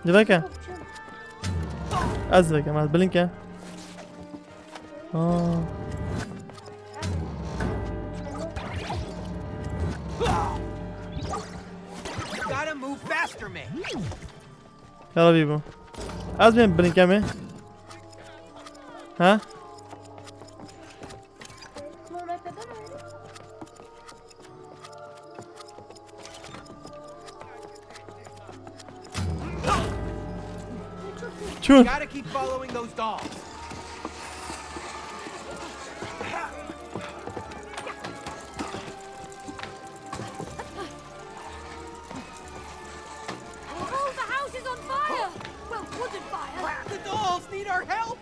جواكا أزرق ما بلينكا يلا بيبو أزمين بلينكا مي ها You gotta keep following those dolls. Oh, the house is on fire! Well, wooden fire. The dolls need our help.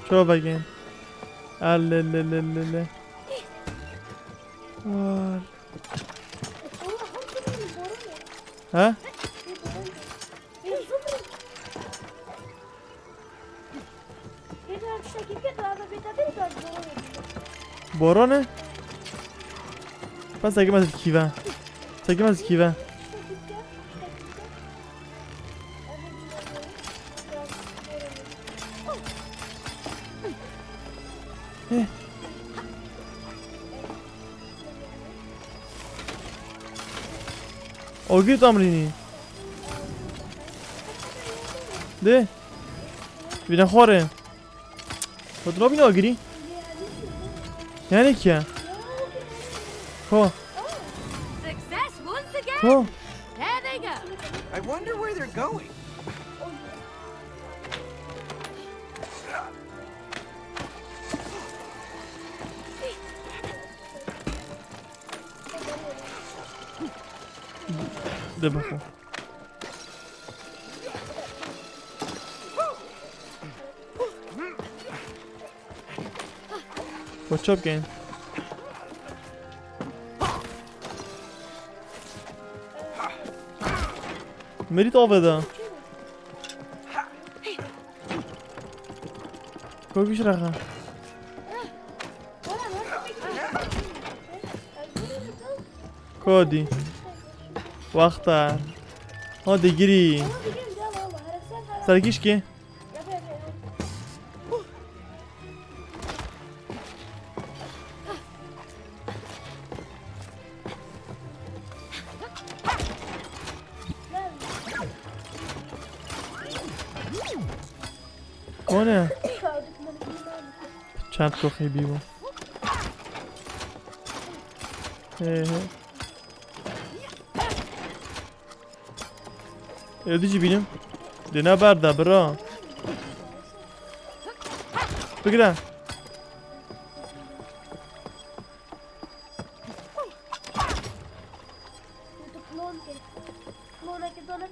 شوف again. لا ها بارانه؟ پس اگه من از کیوه سگه من از کیوه آگیر تامرینی ده بینه خواره خود را بینه آگیری یعنی کیه خب خب I wonder where they're going. ده بخور What's up, game? میری تو بده کوکیش رخا کودی وقتا ها دیگری سرکیش کی کنه چند تا خیلی بود ایدی چی بینیم؟ دینا برده برا بگیره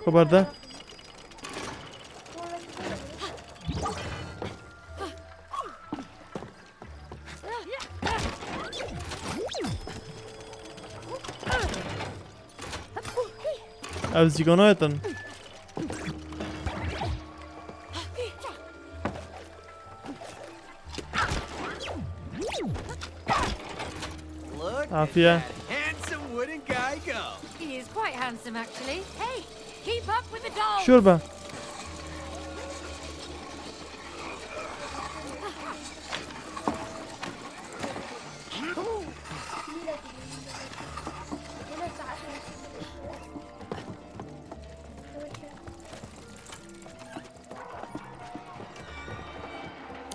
خب برده از دیگانایتن عافیه Handsome wooden guy go. He is quite handsome, actually. Hey, keep up with the doll. شوربه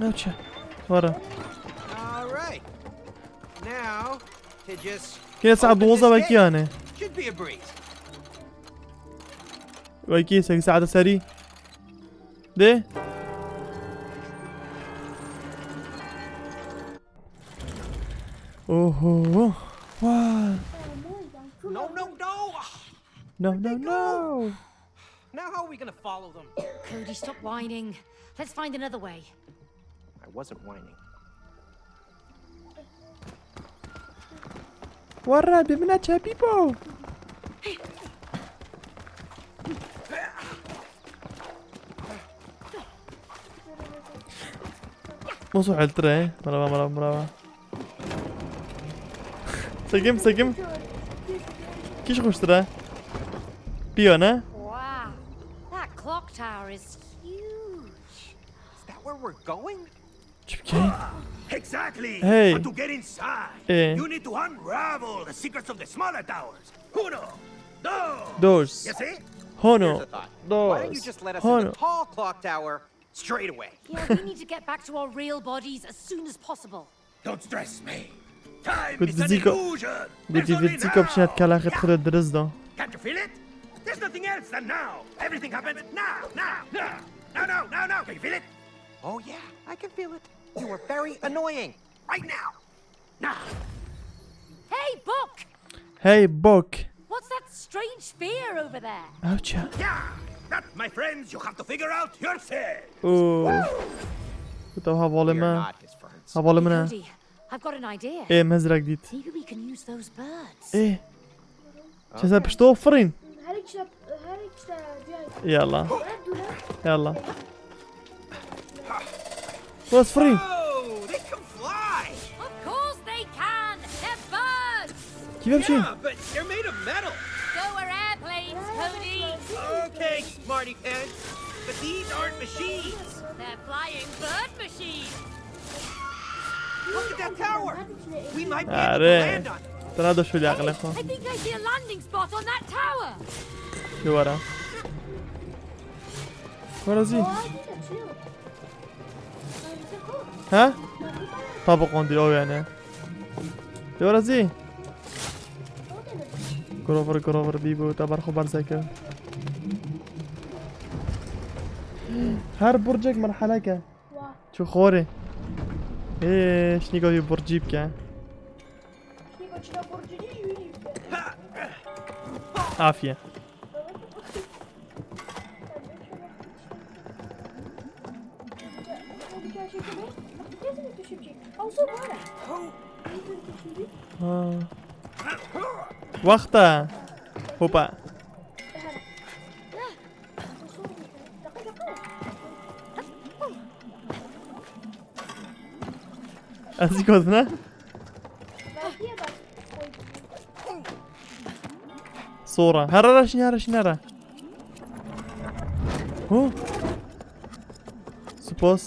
اوچه وارا All right. Now to just كده الساعة 12 وكيانه should be a breeze. وكي ساعة سري ده اوه واو No, no, no. No, no, no. Now how are we gonna follow them? Cody, stop whining. Let's find another way. I wasn't whining. ورا ببینه چه بیبو موسو حلتره مرابا سگم کیش خوش تره بیا نه Wow. tower is huge. Is that where we're going? چی بکەین؟ Exactly. Hey. But to get inside, Eh. you need to unravel the secrets of the smaller towers. Uno, dos. دوز You see? هونو Here's a thought. Why don't you دوز just let us in هونو the tall clock tower straight away? Yeah, we need to get back to our real bodies as soon as possible. Don't stress me. Time Good is an Zico. illusion. گوتی There's only ویتزیکۆ بچێت now. کەلاخت خودت درست دۆ Can't you feel it? There's nothing else than now. Everything happens now, now, now. No. Can you feel it? Oh yeah, I can feel it. You were very annoying. Right now. Now. Hey, Book! هی بۆک What's that strange sphere over there? ئەو چە؟ Yeah. That, my friends, you have to figure out yourself. گوتەوە هەواڵێ We مە are not his friends. هەواڵە منە Cody, I've got an idea. ئێ مەزرەک دیت Maybe we can use those birds. ئێ چەسە پشتەوە فڕین یاڵا یاڵا وەس فڕین Oh, they can fly. Of course they can! They're birds! کی بە بچین؟ Yeah, but they're made of metal. So are airplanes, Cody! Okay, smarty pants. But these aren't machines. They're flying bird machines! Look at that tower. We might be able to آره land on it. تەنها دەشولی عقلێ خۆ I think I see a landing spot on that tower! دووەرە وەرەزی ها؟ تا بقۆندی ئەو یانە دووەرەزی گرۆڤر بیبوو تا بەرخۆ بەرزە کرد هەر بورجێک مەرحەلەکە چوو خۆرێ شنیگەوی بورجی بکە عافیە وەختە هوپا ئەزی کۆتنە؟ سۆڕە هەرە هەرە هو سپۆس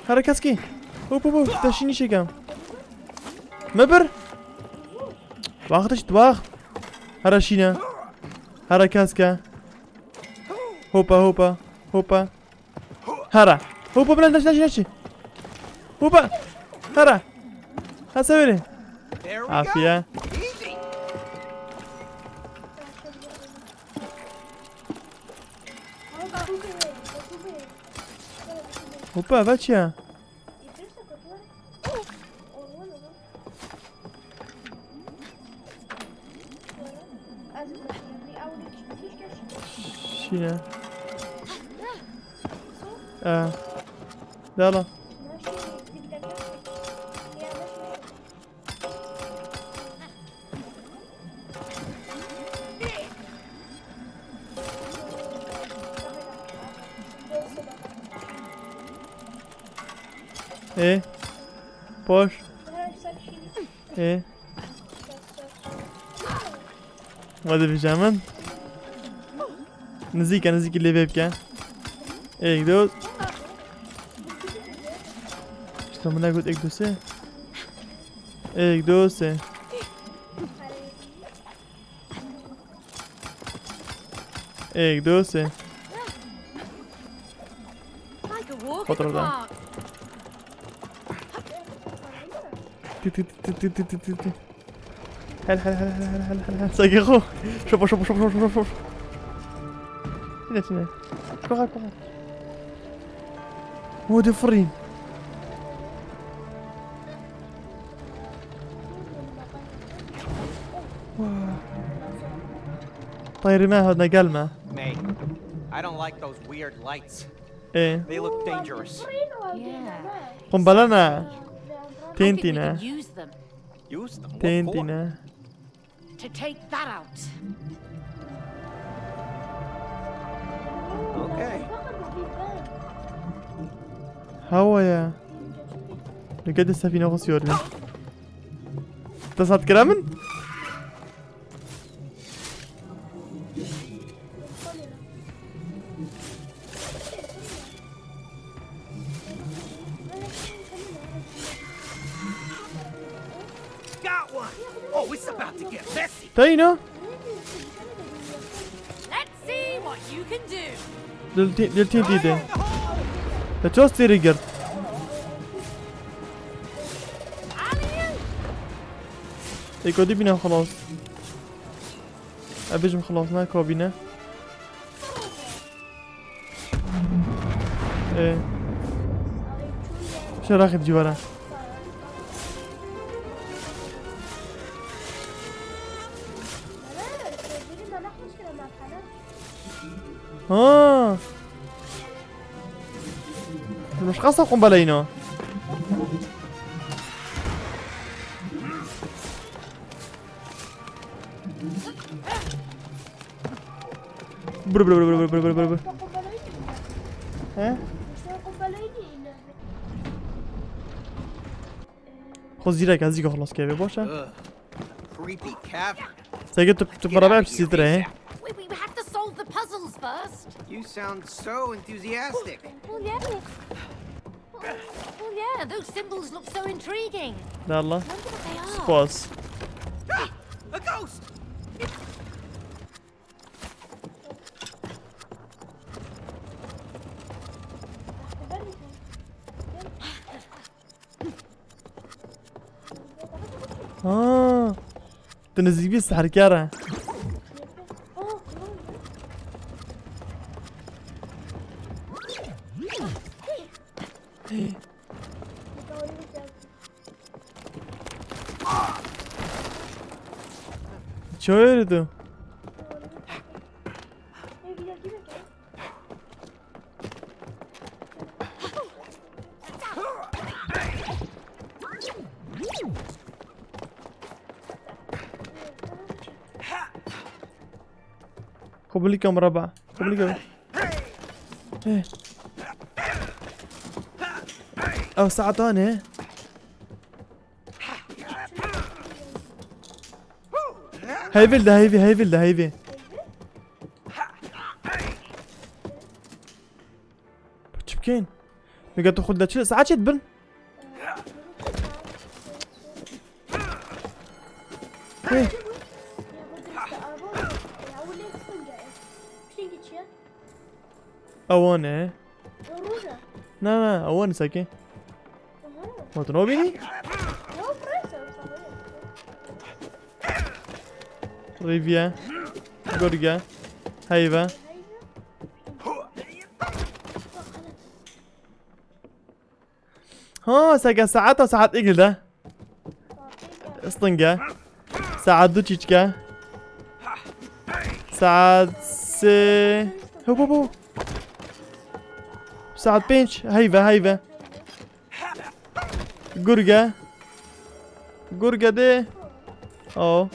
هەرە کەسکی بۆ دەشینی شێکەم مەبر واختش دواخت هەرە شینە هەرە کەسکە هۆپە هەرە هۆپە بلند نەچی هۆپە هەرە هەسەوێنێ There we عافیە go. Easy. هۆپە بە چییە؟ چییە؟ داڵە پۆش وەدە بژە من نزیکە لێبێ بکە ئێک دۆ شتە من نەگوت ئێک دو سێ ئێک دۆ سێ ئێک دۆ سێ Like a walk in Otro the lado. park. هل ساقي خو شوف هنا كوخا هو دي فرين طيري ما هذا قلمه May, I don't like those weird lights. ايه They look dangerous. Yeah. قنبلنا I think we تنتنا could use them Use them. What for? تنتنا to take that out. Okay. هوا يا لقد السفينة غسيورنا تصعد كرامن Got one! Oh, it's about to get messy! تاينو Let's see what you can do. دلتين ديدي تشوستي ريجر ايكو دي بينا خلاص ابيجم خلاص ما كوبينا ايه شو راح تجي ورا مش قصة قنبلينو برو برو برو برو برو برو برو ها خذ زيرك هزيك خلاص كيف باشا Creepy cavern. سايق تبرا بس تدري We have to solve the puzzles first. You sound so enthusiastic. Well, yeah, those symbols look so intriguing. لا الله Wonder what they are. باص Ah, a ghost! تنزل بيه السحر كاره شو يريدو خبلي كم مربع خبلي كم ايه او ساعتان هاي فيلدا هاي فيلدا بكين بقى تاخذ لك ساعات تبن ايه اوانه لا اوانه ساكي ما تنوبيني ريفيا غورجا هايفا ها ساكا ساعات ساعات اجل ده اسطنجا ساعات دوتشيتشكا ساعات سي هو ساعات بينش هايفا غورجا دي او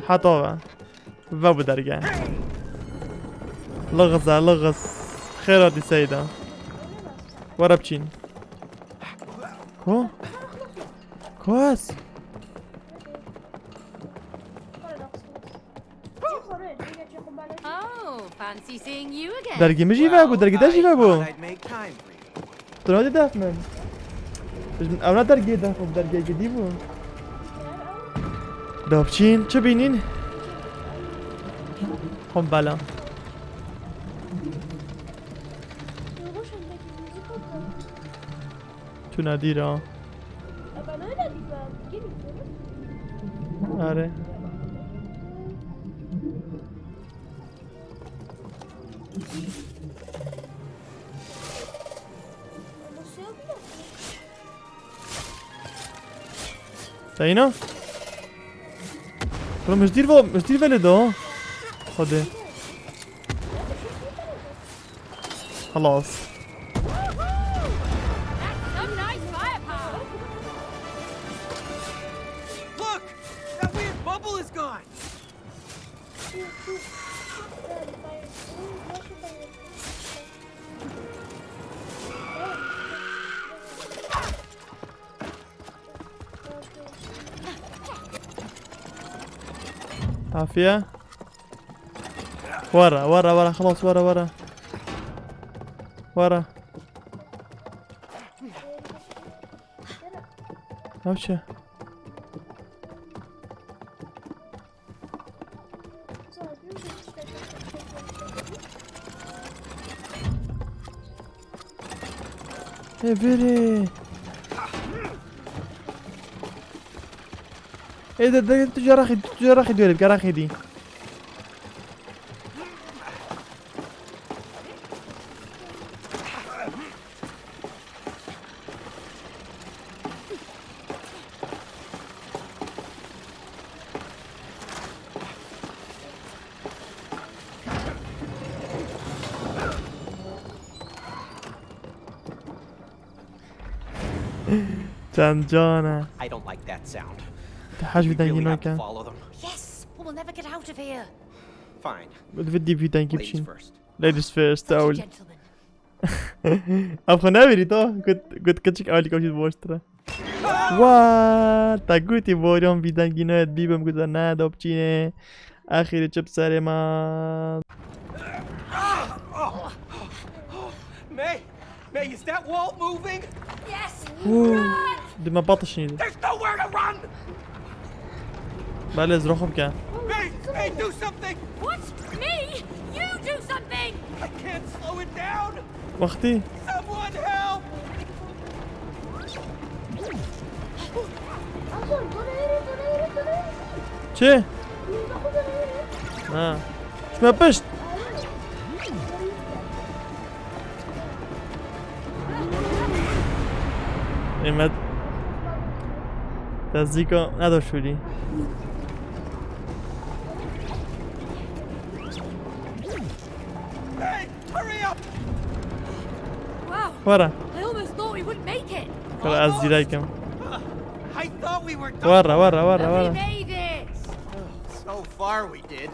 حطوها فابو درجة لغز خيراتي سيدة ورا بچين كواس Oh, fancy seeing you again. درجة مجي فابو درجة داشي فابو I'd make time for you. ترى دافمن أنا درجة دافم درجة جديدة دابچين چه بینین؟ خب بلا تو ندیره آره تاینا برو مش دير ولده خده خلاص Some nice firepower. Look! That weird bubble is gone! عافية. ورا ورا ورا خلاص ورا ورا ورا. اوشا ايه بيري ايه ده تجارخي دولي بقراخي دي. جانا I don't like that sound. تحاج We بدنا really نجينا have to كان follow them. Yes, but we'll never get out of here. Fine. بدي بدنا نجيب Ladies شيء. first. Ladies first Such a أول. gentleman. أبغى نبري تو كنت كتشك أولي كوشي بوشترا. واه تاگوتی بوریم بیدن گینویت بیبم گذار نه دوبچینه آخری چپ سر ما. May, is that wall moving? Yes. دي ما بطش نيدي. There's nowhere to run! بله روحهم كان. May, do something! What? Me? You do something! I can't slow it down! وقتي. Someone help! چه؟ نه. شما پشت. ایمد. نزدیکا نداشت شدی. Hey, hurry up! Wow. ورا. I almost thought we wouldn't make it. خلاص از زیرای کم. I thought we were done. ورا ورا ورا But we ورا. made it. So far we did.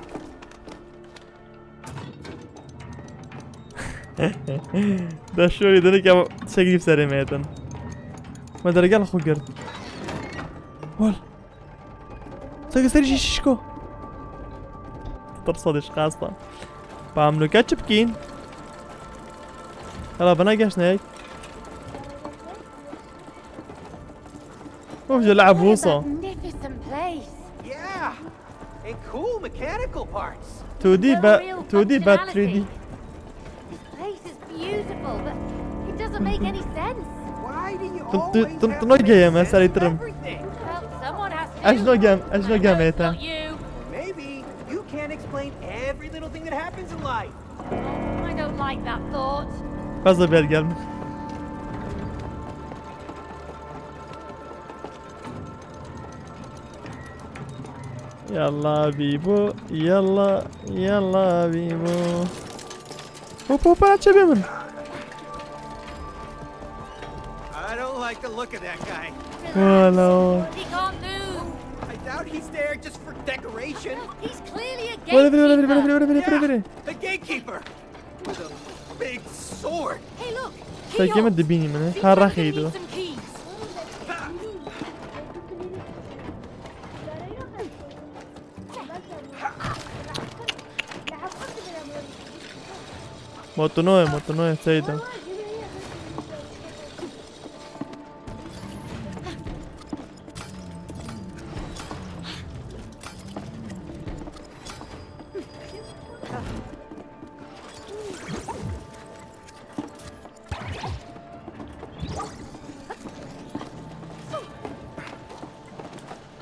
ده شوي ده نكا شقيب سري ميتن. ما ده رجال أخو قرد. وال. سري شيشكو. ترصدش خاصة. بعملو كاتشب كين. هلا بناقشنا هيك. وش لعب وصا. Magnificent place. Yeah, and cool mechanical parts. 2D but 3D. This place is beautiful, but it doesn't make any sense. Why do you Tun- always tun- have tun- to تنوجه make ما صار sense of يترم. everything? Well, someone has to. أشنو قام إيتا. Not you. Maybe you can't explain every little thing that happens in life. I don't like that thought. فازا بيرجال. يلا بيبو يلا يلا بيبو. هوب هوب أتشبه من. I don't like the look of that guy. ولا. He can't move. I doubt he's there just for decoration. He's clearly a ولا بيري gatekeeper. ولا بيري ولا بيري. The gatekeeper with a big sword. Hey, look. تاكي ما Keyholes. تدبيني منه. Think هارا we're gonna خيدو. need some keys. موتونوه سيدا.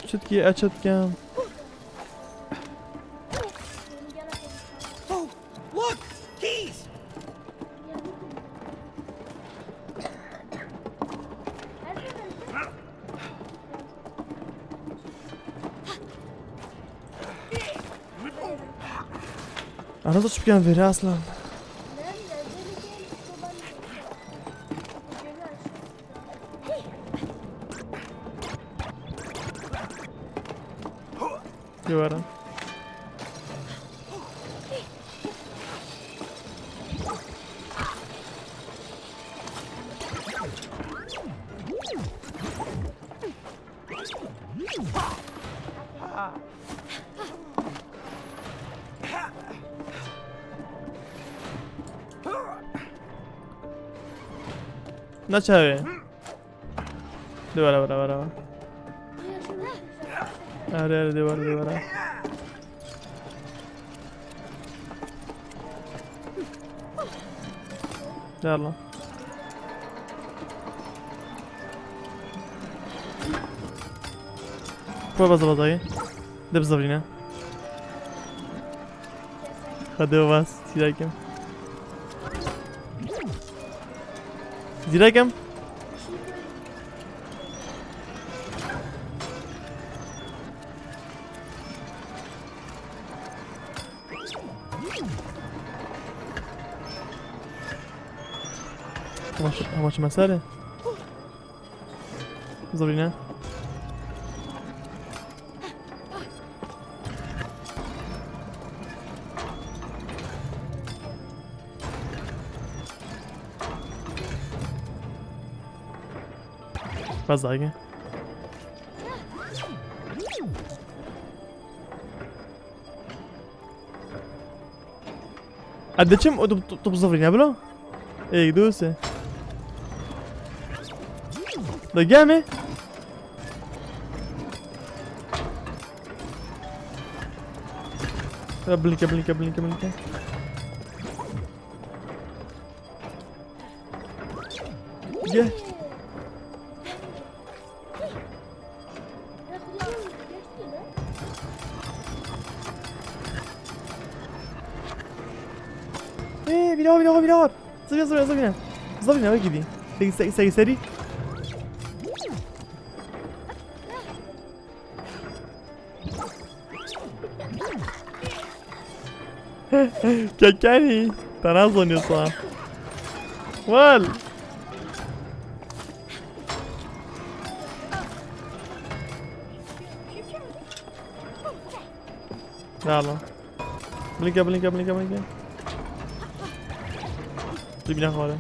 شتكي أشت كام. Oh, look, keys. أنا صوت بكام فيري أصلا. يورا. نچاوه دوباره برا آره دوباره يلا كوي بزبط هاي ده بزبرينا خدوه بس زيراكم زيراكم ماش مساله زبرينا بس دقيقة قد كم طب زبرينا بلو ايه دوسه دقامه بلنكه جه ايه بينور زبينا بقى دي سري كاكاني تنازل يصاب وال يلا بلنكه جيبنا خاله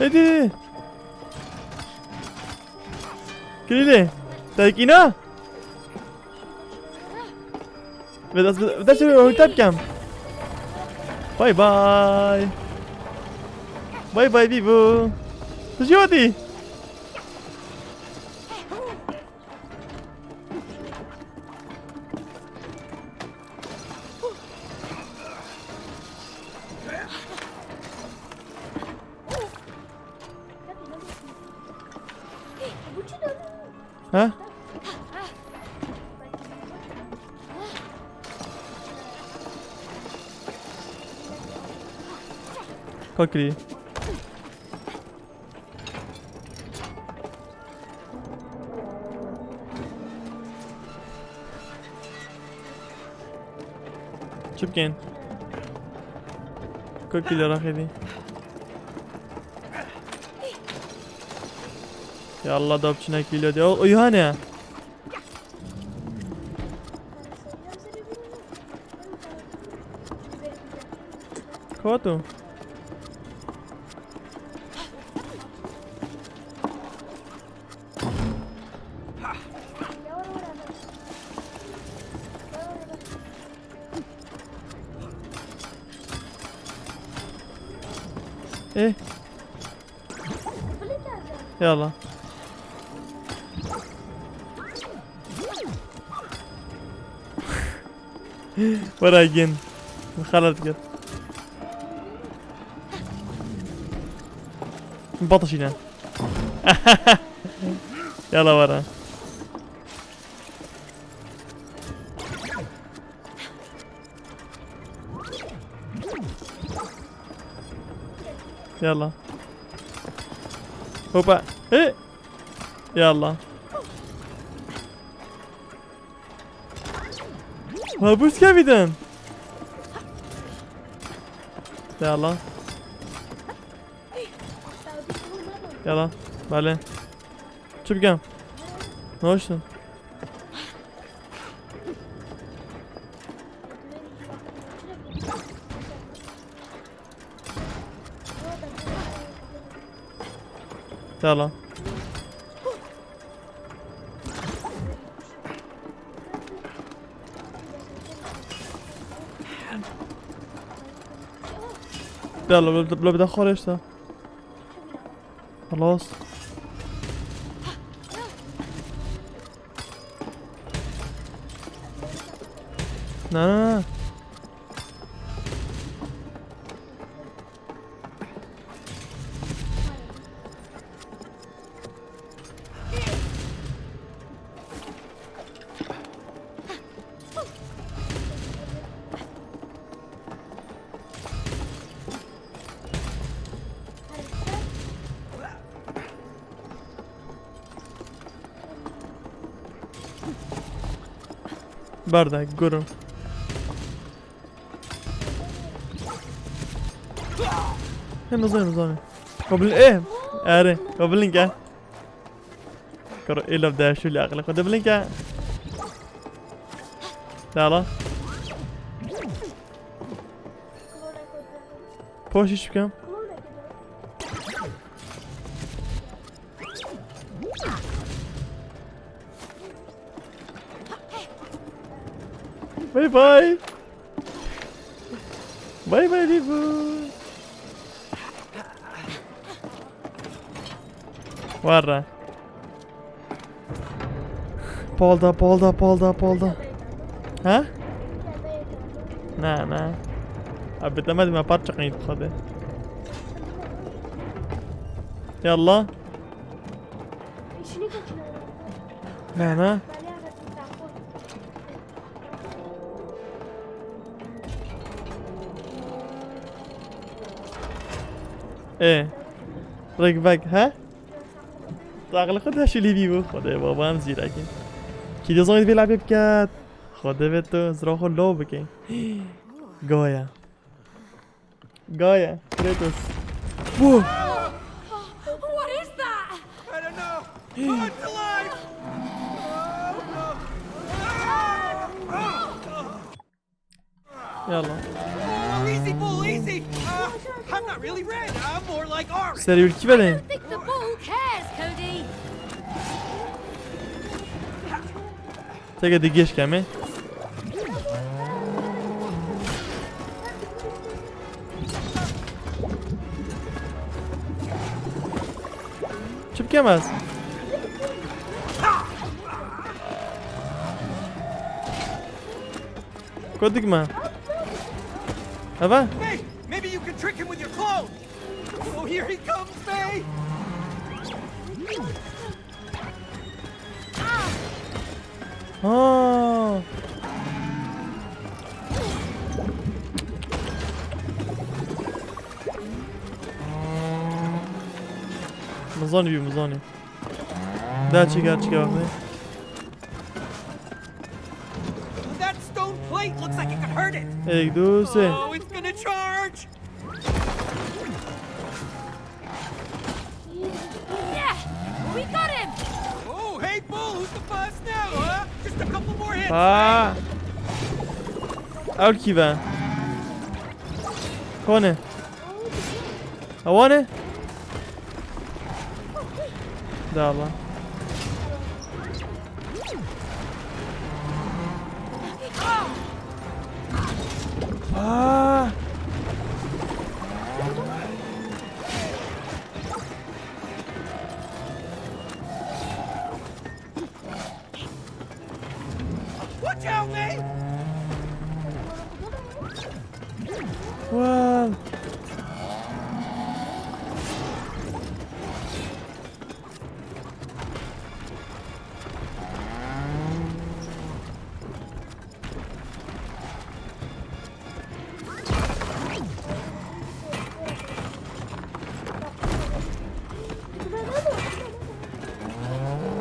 هدي كليلي پەقینا بدأت تبكم باي باي بيبو تجودي ها كوكري شو بكين كوكي اللي راح يدي يلا دوبشنا كيلو دي او يوهانا كواتو ايه يلا وراجين خلت قد بطشينا يلا ورا يلا هوبا ايه يلا هابوس كابيدن يلا يلا بله چی بگم؟ ناشتن يلا يلا بلا بدخل ايش ده خلاص لا برده گرم نظام قبل ايه اره قبل اینکه کرو ایلا بده شو اللي عقله خد قبل اینکه تعال پوشش بکم باي باي باي باي ليفو ورا بالدا ها نه ابدا ما بارتقني بخده يلا نه ايه ريك باك ها عقل خودها شو اللي بيبو خدا بابا هم زیرکه کی دزاین بيلعب بكات خدا به تو زراخو لو بکن گایا کریتوس وو What is that? I don't know. Oh, it's alive! يلا Oh, easy, bull, easy. I'm not really red. I'm more like orange. سری ülki بدین I think the bull cares, Cody. تگه دیگهش کمه چه بکم هست کدیگ من Hey, maybe you can trick him with your clothes. Oh, here he comes, May. آه مزانی ده چیکار کنه That stone plate looks like it could hurt it. یک دو سه Oh, it's gonna charge. Yeah, we got him. Oh, hey, bull, who's the boss now, huh? Just a couple more hits. اول کی ben کنه اوانه ده الله Watch out, May. واو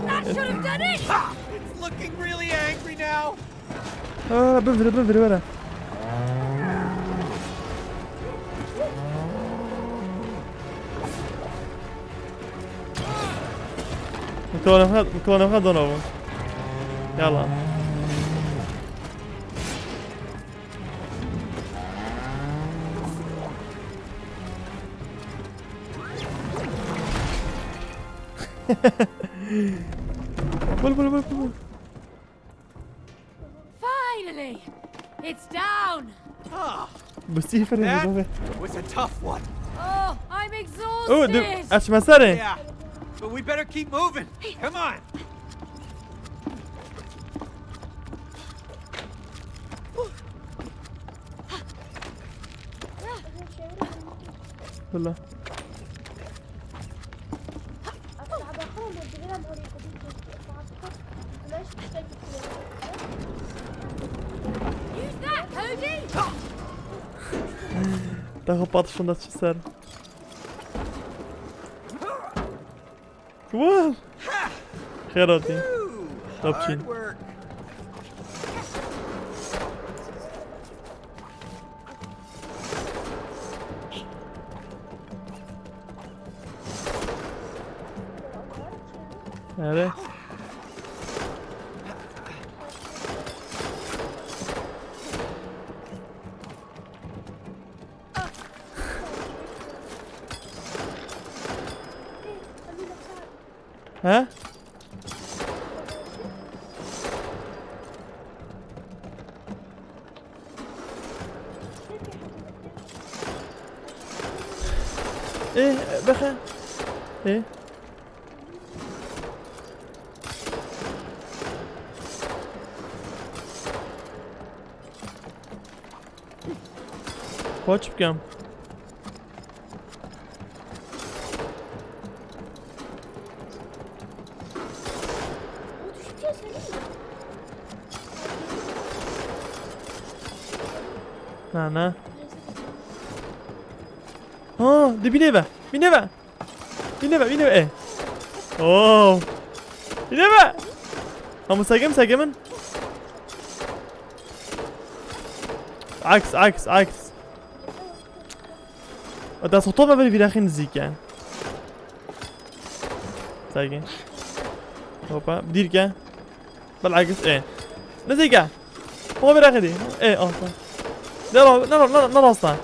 That should have done it. It's looking really angry now. بنفري ورا میکنم خد دونو يلا بول Finally! It's down! Ah, بس يفرق that was a tough one. Oh, I'm اوه exhausted! اش مساره Yeah, but we better keep moving. Come on. والله Use that, Cody! تاخذ باطش من نفس السر واه خيراتي Ooh, Option. hard work. عرفت ها ايه بخير ايه Watch بكم نه ده بینه ايه اوه بینه هم ساقمن عكس ده صوتهم ما بری في داخل نزيك يعني ساقم هوبا بدير كا بالعكس ايه نزيكا هو براخدي ايه صح لا اصلا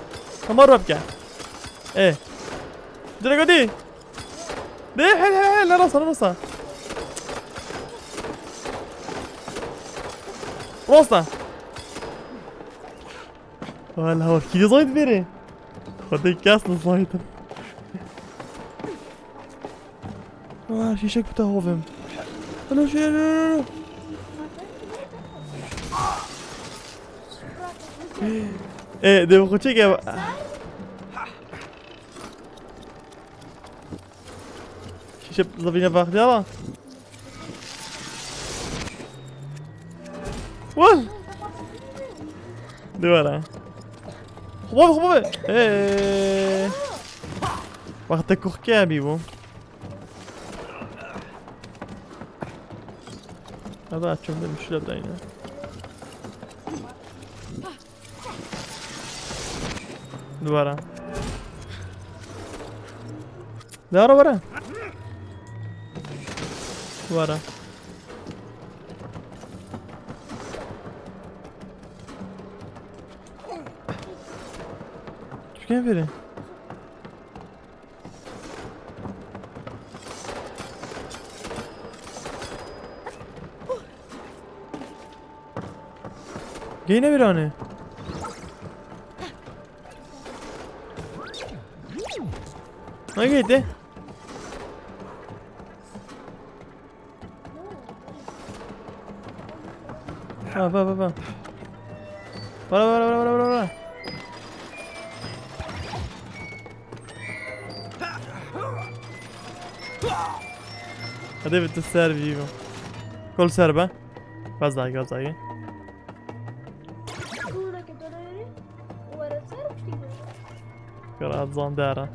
مرة بكا ايه درجة دي حل لا راسا ولا هو كذا زايد بيري خدي كاس زايد شيشك بتاعهم لا شيء ايه ده بخوتشي يا شيشة زبينة باخد يلا وال دوارا خبابي ايه واخد كوخ كابي هذا شوف المشكلة بتاعنا دوارا برا دوارا شو كان فيري جاينا بيرانه ما جيته با برا هذا بتسار فيكم كل سربة بس دقيقة قرأت زاندارة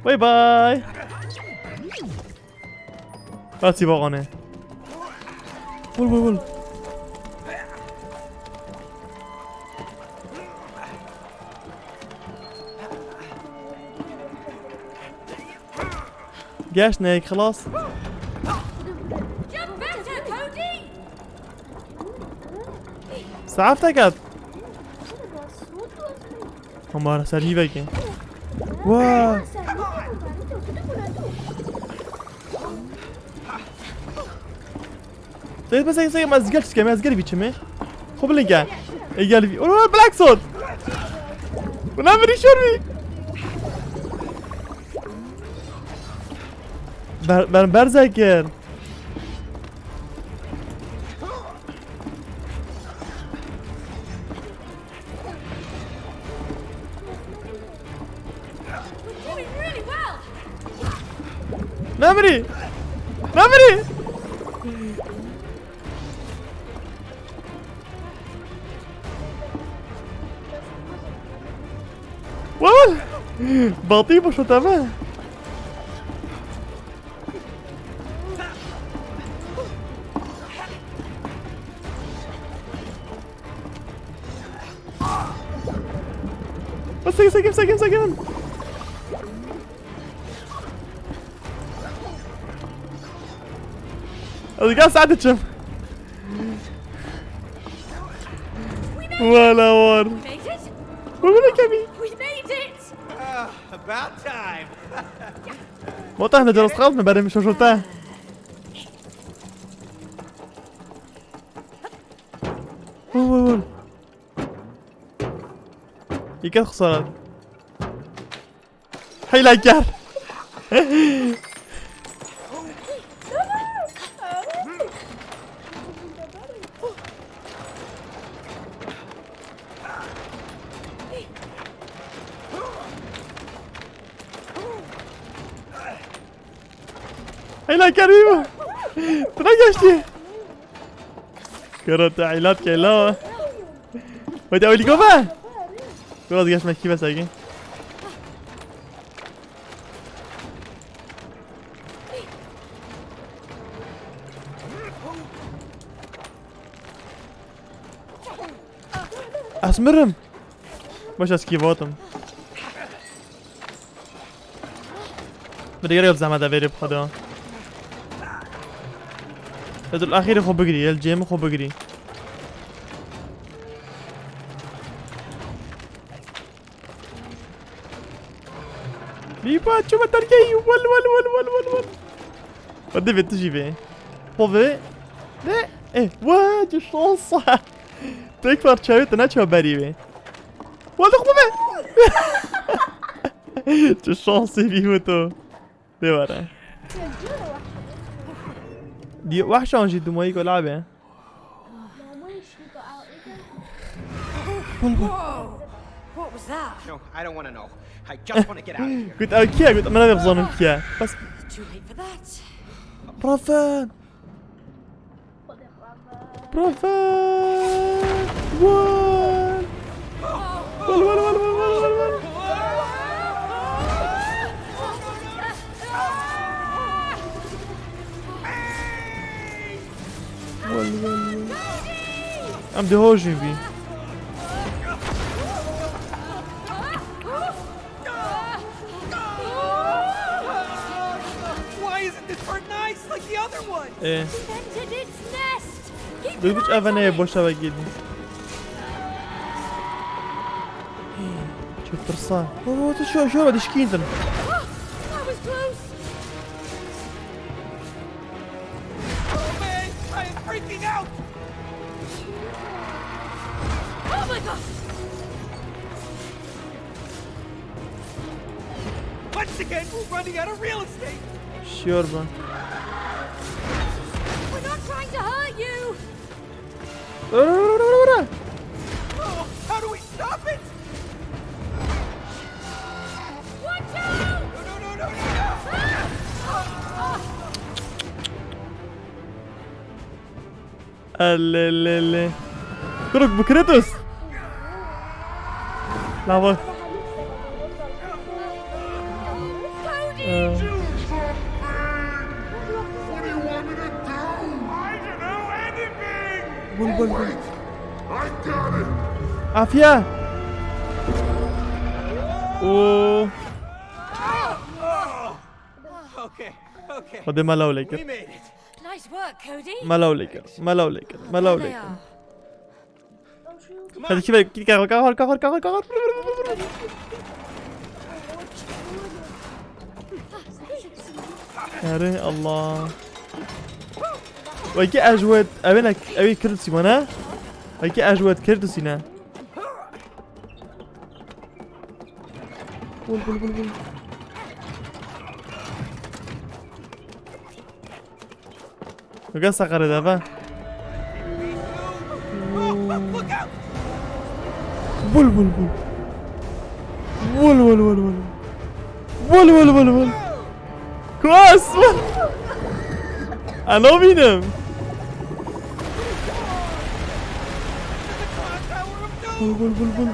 باي باي باتي باغانه بول قاشنا هيك خلاص سعفتك هاد هما سر هیوکه واه زيد بس هيك ما زقلتش كمان زقلي بيتشمي خب اللي قاعد قال بي والله بلاك صوت ونعمل شربي برزاكر نمري نمري والله بطيبه شو تمام بس ساكن هذا قاعد ساعدتشم ولا ور ولا كمي About time. واضح ان جرس خلصنا بعد مش شرطه هو يكاد خسارة حيلا الجار حيلا كريمة تنقشتي كرة عيلات كيلاوة ودي أولي كوبا خلاص قاش مكي بس هيك اسمرم باش اسكيفاتم بدي يريب زعما دافيري بخدا هذا الاخير خو بقري الجيم خو بقري بيبا شو بتركي ول ودي بتجي بيه بوفي لا ايه واج الشانصة تكفر تشاويت انا شو بري بيه والله خبه شو الشانصي بيهوتو دي ورا دي وحشة انجي دموعي كو لعبة What was that? No, I don't want to know. I just want to get out of here. قلت اوكي قلت ما نبي بظن كيا بس Too late for that. برافان برافان وال ام دهوجين بي Why isn't this bird nice like the other one? ايه Entered its nest. Keep بيش افنيه بوشة بجيلي شوف ترصان اوه شو بدي شكيندن That was close. Oh man, I am freaking out. Oh my god. Once again, we're running out of real estate. شوربة We're not trying to hurt you. Oh, how do we stop it? Watch out. No. اللي كرك بكريتوس لحظة Cody. What do you want me to do? I don't know anything! بول Wait! I got it! عافية اوه Okay. خدي ملاو We ليكر made it. Nice work, Cody. ملاو ليكر There they are. هذا كيف كهر كهر كهر كهر كهر يا الله ويكي أجود أبينك أبي كرتسي منا ويكي أجود كرتسينا بول بول بول بول وقصة قريدة فا بول بول بول بول بول بول بول بول بول بول بول كواس أنا بينام بول بول بول بول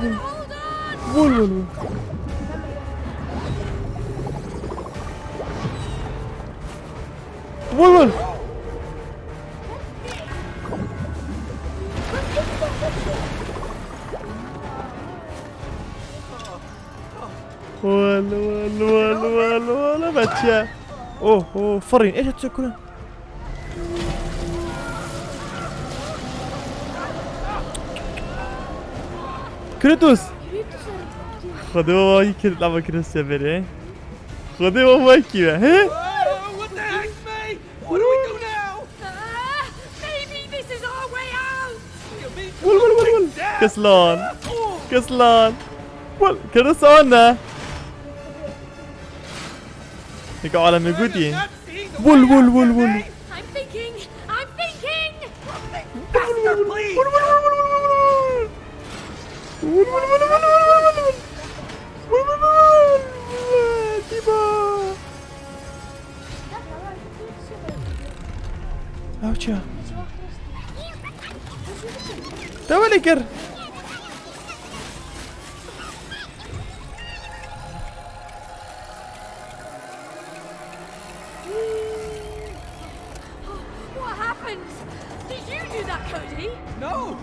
بول بول بول بول بول بول ولا باتشا اوه فرين ايش تاكلون كريتوس خذوا بابا كيف لعبة كريتوس يا بني خذوا بابا كيف ها What the heck, May? What do we do now? Maybe this is our way out. ول كسلان ول كريتوس عنا يقع على ميقودي ول I'm thinking. Faster, please! اوتشا تولي كر What happened? Did you do that, Cody? No!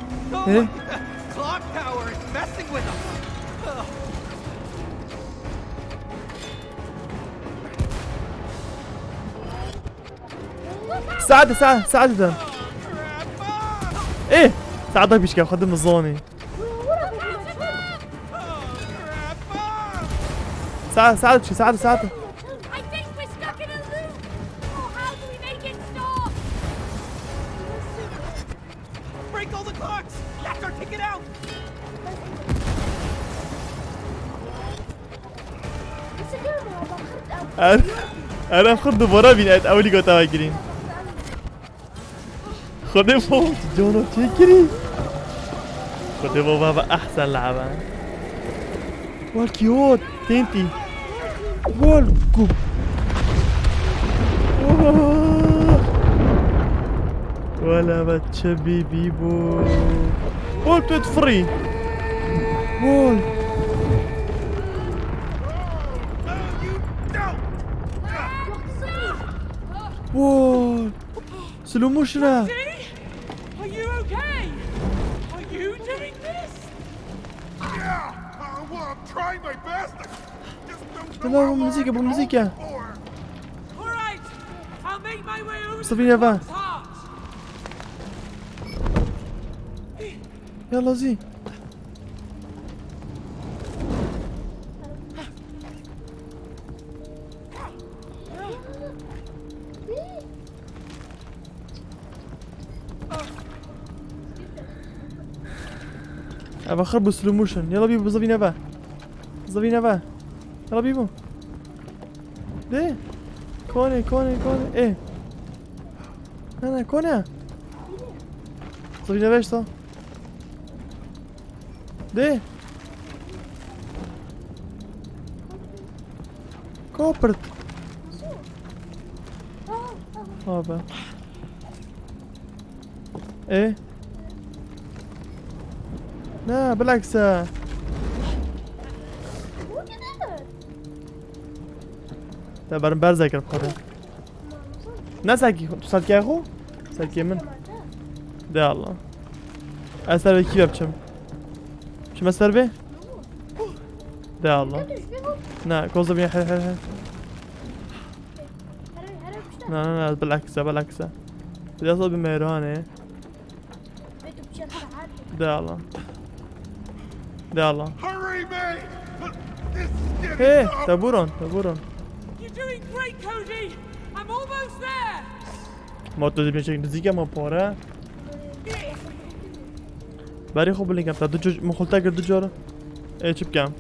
Eh? The clock tower is messing with us! ساعدة ايه ساعدك بيشكا خدم الزوني ساعد شي ساعد I think we're stuck in a loop. Oh, how do we make it stop? Break all the clocks! That's our ticket out! انا خد برا بين اولي قطع واجرين خدي فوق جونو تيجري خدي بابا احسن لعبة والكيوت تنتي والكو ولا بتشبي بيبو وول تويت فري وول وول سلو موشنا Are you okay? Are you doing this? Yeah! Well, I'm trying my best. I just don't know لا how long بمزيكا I can بمزيكا hold for. All right, I'll make my way over to صفية the بقى clock's heart. يلا زي ابى اخرب سلو موشن يلا بيبو زبينا بقى يلا بيبو ليه كوني ايه انا كوني زبينا باش صح ليه كوبرت بابا ايه لا بالعكس لا برم برزاكر بخوره نه ساكي ساكي اخو ساكي من ده الله اثر به کی بچم شما اثر به ده الله نه كوزا بيا حل نه بالعكس بدي اصل بمهرانه ده الله ده الله Hurry, me! This is getting ايه tough. تبورون تبورون You're doing great, Cody. I'm almost there. ما تو دیگه نزدیک ما پاره بری خوب بلینگم تا دو جو مخلطه کرد دو جاره ای چی بکم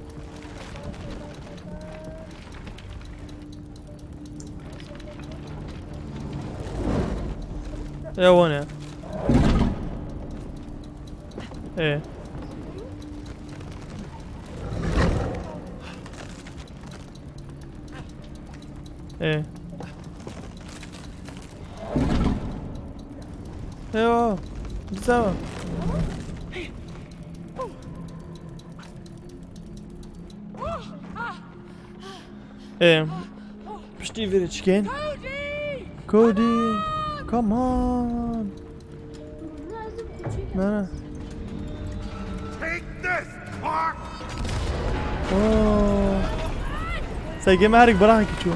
ای وانه ای ای ايوه سوا ايه بشتي فيري تشكين كودي كمان لا Take this, Mark! اوه سايقي مارك براهن كيشو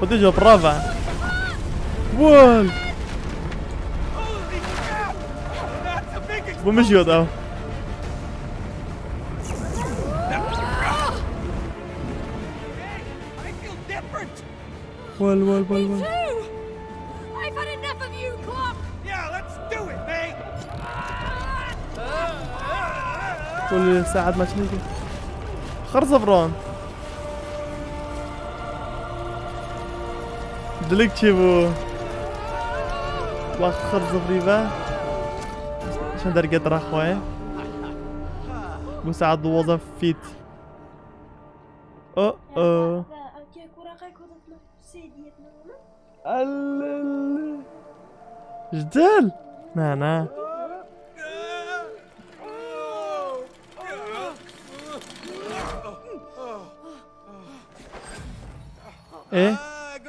خدي جو برافا وول ومشي يضعه I feel different. وول Too! I've had enough of you, Clock! Yeah, let's do it, May. كل ساعة ما شنيكي خرز بران دلك تشيبو واخ خرز بريفا عشان در قدر اخوي مساعد وظف فيت اوه جدال نانا ايه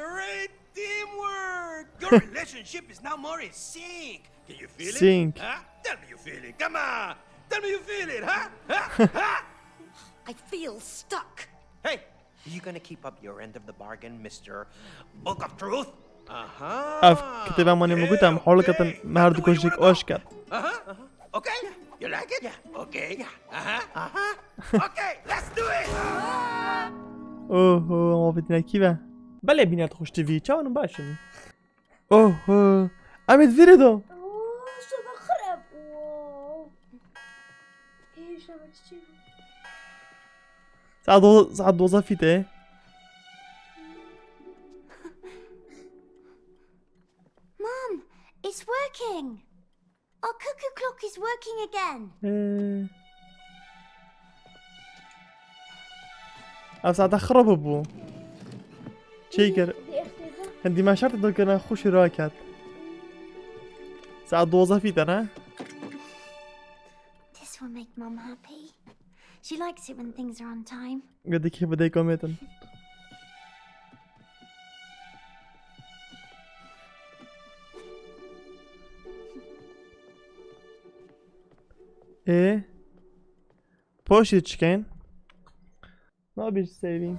Great teamwork. Your relationship is now more in sync. Can you feel Sync. it? Huh? Tell me you feel it. Come on. Tell me you feel it, huh? Huh? Huh? I feel stuck. Hey, you gonna keep up your end of the bargain, Mr. Book of Truth? Uh-huh. اف كتبا ماني موجودة محولة مهارد كوشيك اوشكر Uh-huh. Okay. You like it? Yeah. Okay. Yeah. Uh-huh. Uh-huh. Okay, let's do it. اوه ما بدنا كيفا بله بينا تخش تيفي تشاو نباشن اوه امد فيريدو اوه شو بخرب اوه ايش عم تشوف ساعد وظيفتي Mom, it's working. Our cuckoo clock is working again. اف ساعد اخرب ابو شيكر بدي اختبر عندي ما شرط دوك انا خوش راكات ساعد وظيفتي انا This will make Mom happy. She likes it when things are on time. قد كيف بدي كوميتن ايه بوشي تشكين ما بيش سيفين